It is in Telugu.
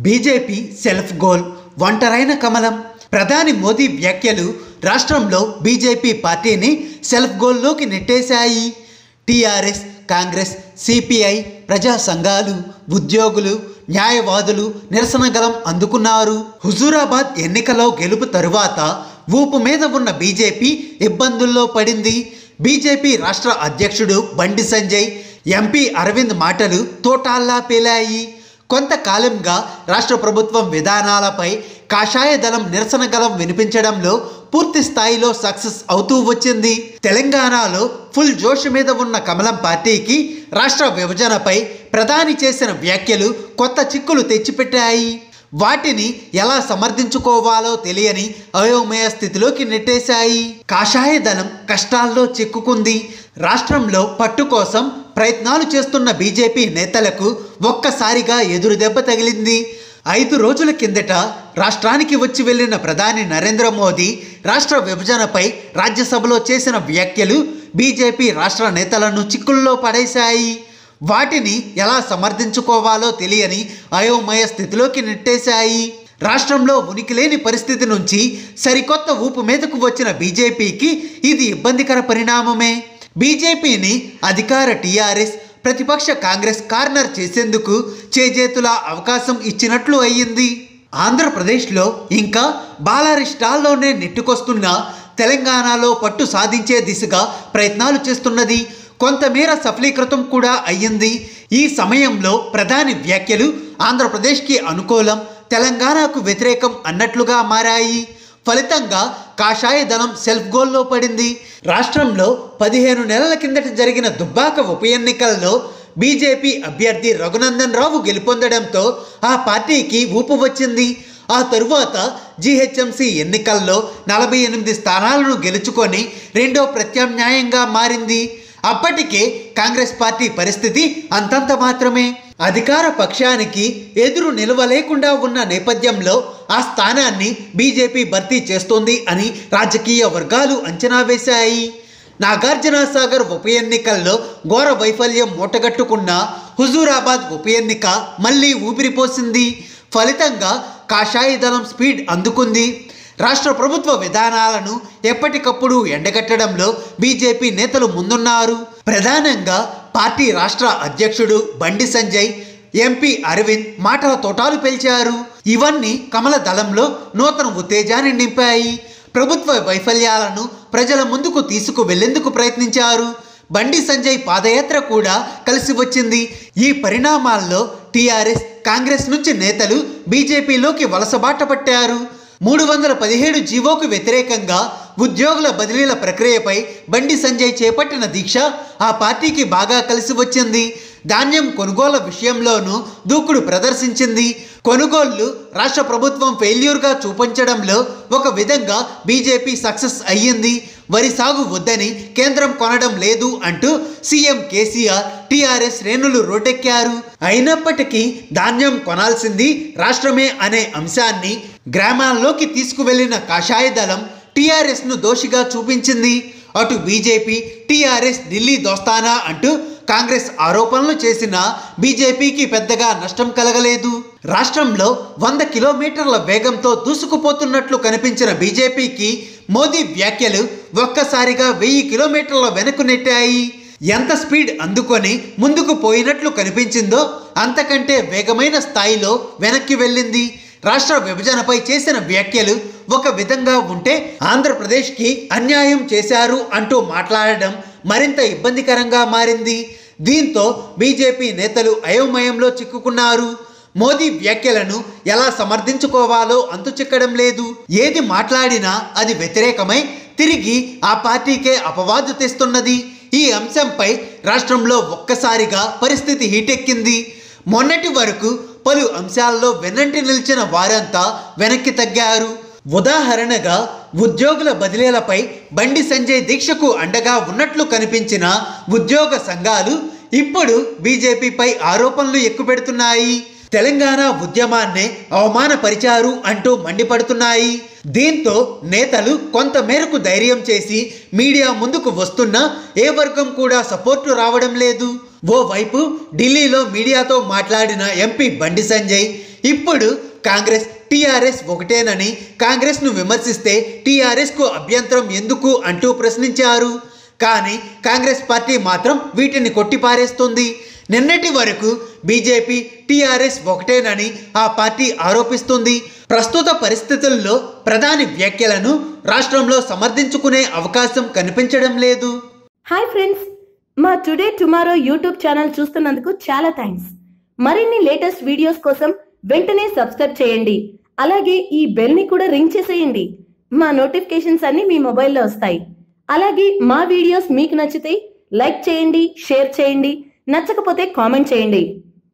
బీజేపీ సెల్ఫ్ గోల్, ఒంటరైన కమలం. ప్రధాని మోదీ వ్యాఖ్యలు రాష్ట్రంలో బీజేపీ పార్టీని సెల్ఫ్ గోల్లోకి నెట్టేశాయి. టీఆర్ఎస్, కాంగ్రెస్, సిపిఐ, ప్రజా సంఘాలు, ఉద్యోగులు, న్యాయవాదులు నిరసన గలం అందుకున్నారు. హుజూరాబాద్ ఎన్నికలో గెలుపు తరువాత ఊపు మీద ఉన్న బీజేపీ ఇబ్బందుల్లో పడింది. బీజేపీ రాష్ట్ర అధ్యక్షుడు బండి సంజయ్, ఎంపీ అరవింద్ మాటలు తోటాల్లా పేలాయి. కొంతకాలంగా రాష్ట్ర ప్రభుత్వం విధానాలపై కాషాయ దళం నిరసన గలం వినిపించడంలో పూర్తి స్థాయిలో సక్సెస్ అవుతూ వచ్చింది. తెలంగాణలో ఫుల్ జోష్ మీద ఉన్న కమలం పార్టీకి రాష్ట్ర విభజనపై ప్రధాని చేసిన వ్యాఖ్యలు కొత్త చిక్కులు తెచ్చిపెట్టాయి. వాటిని ఎలా సమర్థించుకోవాలో తెలియని అయోమయ స్థితిలోకి నెట్టేశాయి. కాషాయ దళం కష్టాల్లో చిక్కుకుంది. రాష్ట్రంలో పట్టు కోసం ప్రయత్నాలు చేస్తున్న బీజేపీ నేతలకు ఒక్కసారిగా ఎదురు దెబ్బ తగిలింది. 5 రోజుల కిందట రాష్ట్రానికి వచ్చి వెళ్లిన ప్రధాని నరేంద్ర మోదీ రాష్ట్ర విభజనపై రాజ్యసభలో చేసిన వ్యాఖ్యలు బీజేపీ రాష్ట్ర నేతలను చిక్కుల్లో పడేశాయి. వాటిని ఎలా సమర్థించుకోవాలో తెలియని అయోమయ స్థితిలోకి నెట్టేశాయి. రాష్ట్రంలో ఉనికిలేని పరిస్థితి నుంచి సరికొత్త ఊపు మీదకు వచ్చిన బీజేపీకి ఇది ఇబ్బందికర పరిణామమే. బీజేపీని అధికార టీఆర్ఎస్, ప్రతిపక్ష కాంగ్రెస్ కార్నర్ చేసేందుకు చేజేతుల అవకాశం ఇచ్చినట్లు అయ్యింది. ఆంధ్రప్రదేశ్లో ఇంకా బాలారిష్టాల్లోనే నెట్టుకొస్తున్న తెలంగాణలో పట్టు సాధించే దిశగా ప్రయత్నాలు చేస్తున్నది. కొంతమేర సఫలీకృతం కూడా అయ్యింది. ఈ సమయంలో ప్రధాని వ్యాఖ్యలు ఆంధ్రప్రదేశ్కి అనుకూలం, తెలంగాణకు వ్యతిరేకం అన్నట్లుగా మారాయి. ఫలితంగా కాషాయ దళం సెల్ఫ్ గోల్లో పడింది. రాష్ట్రంలో 15 నెలల కిందట జరిగిన దుబ్బాక ఉప ఎన్నికల్లో బీజేపీ అభ్యర్థి రఘునందన్ రావు గెలుపొందడంతో ఆ పార్టీకి ఊపు వచ్చింది. ఆ తరువాత జీహెచ్ఎంసీ ఎన్నికల్లో 48 స్థానాలను గెలుచుకొని రెండో ప్రత్యామ్నాయంగా మారింది. అప్పటికే కాంగ్రెస్ పార్టీ పరిస్థితి అంతంత మాత్రమే. అధికార పక్షానికి ఎదురు నిలవలేకుండా ఉన్న నేపథ్యంలో ఆ స్థానాన్ని బీజేపీ భర్తీ చేస్తోంది అని రాజకీయ వర్గాలు అంచనా వేశాయి. నాగార్జునసాగర్ ఉప ఎన్నికల్లో ఘోర వైఫల్యం మూటగట్టుకున్న హుజూరాబాద్ ఉప ఎన్నిక మళ్ళీ ఊపిరిపోసింది. ఫలితంగా కాషాయ దళం స్పీడ్ అందుకుంది. రాష్ట్ర ప్రభుత్వ విధానాలను ఎప్పటికప్పుడు ఎండగట్టడంలో బీజేపీ నేతలు ముందున్నారు. ప్రధానంగా పార్టీ రాష్ట్ర అధ్యక్షుడు బండి సంజయ్, ఎంపీ అరవింద్ మాటల తోటాలు పేల్చారు. ఇవన్నీ కమల దళంలో నూతన ఉత్తేజాన్ని నింపాయి. ప్రభుత్వ వైఫల్యాలను ప్రజల ముందుకు తీసుకు వెళ్లేందుకు ప్రయత్నించారు. బండి సంజయ్ పాదయాత్ర కూడా కలిసి వచ్చింది. ఈ పరిణామాల్లో టీఆర్ఎస్, కాంగ్రెస్ నుంచి నేతలు బీజేపీలోకి వలసబాట పట్టారు. 317 జీవోకు వ్యతిరేకంగా ఉద్యోగుల బదిలీల ప్రక్రియపై బండి సంజయ్ చేపట్టిన దీక్ష ఆ పార్టీకి బాగా కలిసి వచ్చింది. ధాన్యం కొనుగోళ్ల విషయంలోనూ దూకుడు ప్రదర్శించింది. కొనుగోళ్లు రాష్ట్ర ప్రభుత్వం ఫెయిల్యూర్గా చూపించడంలో ఒక విధంగా బీజేపీ సక్సెస్ అయ్యింది. వరి సాగు వద్దని కేంద్రం కొనడం లేదు అంటూ సీఎం కేసీఆర్, టీఆర్ఎస్ శ్రేణులు రోడ్డెక్కారు. అయినప్పటికీ ధాన్యం కొనాల్సింది రాష్ట్రమే అనే అంశాన్ని గ్రామాల్లోకి తీసుకువెళ్లిన కాషాయ దళం టీఆర్ఎస్ను దోషిగా చూపించింది. అటు బీజేపీ, టీఆర్ఎస్ ఢిల్లీ దోస్తానా అంటూ కాంగ్రెస్ ఆరోపణలు చేసినా బీజేపీకి పెద్దగా నష్టం కలగలేదు. రాష్ట్రంలో 100 కిలోమీటర్ల వేగంతో దూసుకుపోతున్నట్లు కనిపించిన బీజేపీకి మోదీ వ్యాఖ్యలు ఒక్కసారిగా 1000 కిలోమీటర్ల వెనక్కు నెట్టాయి. ఎంత స్పీడ్ అందుకొని ముందుకు పోయినట్లు కనిపించిందో అంతకంటే వేగమైన స్థాయిలో వెనక్కి వెళ్ళింది. రాష్ట్ర విభజనపై చేసిన వ్యాఖ్యలు ఒక విధంగా ఉంటే ఆంధ్రప్రదేశ్కి అన్యాయం చేశారు అంటూ మాట్లాడడం మరింత ఇబ్బందికరంగా మారింది. దీంతో బీజేపీ నేతలు అయోమయంలో చిక్కుకున్నారు. మోదీ వ్యాఖ్యలను ఎలా సమర్థించుకోవాలో అంతు చిక్కడం లేదు. ఏది మాట్లాడినా అది వ్యతిరేకమై తిరిగి ఆ పార్టీకే అపవాదు తెస్తున్నది. ఈ అంశంపై రాష్ట్రంలో ఒక్కసారిగా పరిస్థితి హీటెక్కింది. మొన్నటి వరకు పలు అంశాల్లో వెన్నంటి నిలిచిన వారంతా వెనక్కి తగ్గారు. ఉదాహరణగా ఉద్యోగుల బదిలీలపై బండి సంజయ్ దీక్షకు అండగా ఉన్నట్లు కనిపించిన ఉద్యోగ సంఘాలు ఇప్పుడు బీజేపీపై ఆరోపణలు ఎక్కుపెడుతున్నాయి. తెలంగాణ ఉద్యమాన్నే అవమానపరిచారు అంటూ మండిపడుతున్నాయి. దీంతో నేతలు కొంత మేరకు ధైర్యం చేసి మీడియా ముందుకు వస్తున్నా ఏ వర్గం కూడా సపోర్టు రావడం లేదు. ఓవైపు ఢిల్లీలో మీడియాతో మాట్లాడిన ఎంపీ బండి సంజయ్ ఇప్పుడు కాంగ్రెస్ టీఆర్ఎస్ ఒకటేనని, కాంగ్రెస్ను విమర్శిస్తే టీఆర్ఎస్కు అభ్యంతరం ఎందుకు అంటూ ప్రశ్నించారు. కానీ కాంగ్రెస్ పార్టీ మాత్రం వీటిని కొట్టిపారేస్తుంది. నిన్నటి వరకు బీజేపీ టీఆర్ఎస్ ఒకటేనని ఆ పార్టీ ఆరోపిస్తుంది. ప్రస్తుత పరిస్థితుల్లో ప్రధాని వ్యాఖ్యలను రాష్ట్రంలో సమర్థించుకునే అవకాశం కనిపించడం లేదు. హాయ్ ఫ్రెండ్స్, మా టుడే టుమారో యూట్యూబ్ ఛానల్ చూస్తున్నందుకు చాలా థ్యాంక్స్. మరిన్ని లేటెస్ట్ వీడియోస్ కోసం వెంటనే సబ్స్క్రైబ్ చేయండి. అలాగే ఈ బెల్ ని కూడా రింగ్ చేసేయండి. మా నోటిఫికేషన్స్ అన్ని మీ మొబైల్లో వస్తాయి. అలాగే మా వీడియోస్ మీకు నచ్చితే లైక్ చేయండి, షేర్ చేయండి, నచ్చకపోతే కామెంట్ చేయండి.